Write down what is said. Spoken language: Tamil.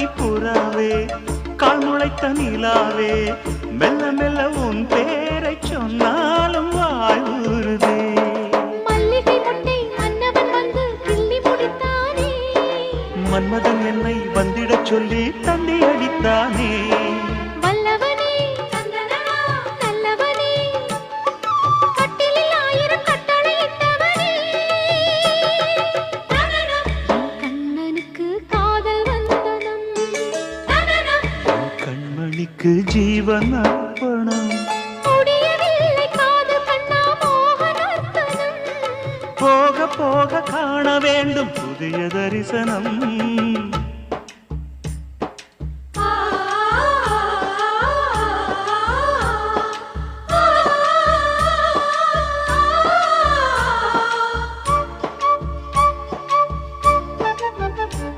கன்னி புறாவே கால் முளைத்த நிலாவே மெல்ல மெல்ல உன் பேரை சொன்னாலும் வாய் ஊறுதே. மல்லிகை முட்டை மன்னவன் வந்து கிள்ளி முடித்தானே, மன்மதன் என்னை வந்திடச் சொல்லி தந்தி அடித்தானே. வல்லவனே நல்லவனே கட்டிலில் 1000 கட்டளையிட்டவனே, கண்ணனுக்கு காதல் வந்தனம், கண்மணிக்கு ஜீவன் அர்ப்பணம். முடியவில்லை காதல் கண்ணா மோகனர்த்தனம். போக போக காண வேண்டும் புதிய தரிசனம்.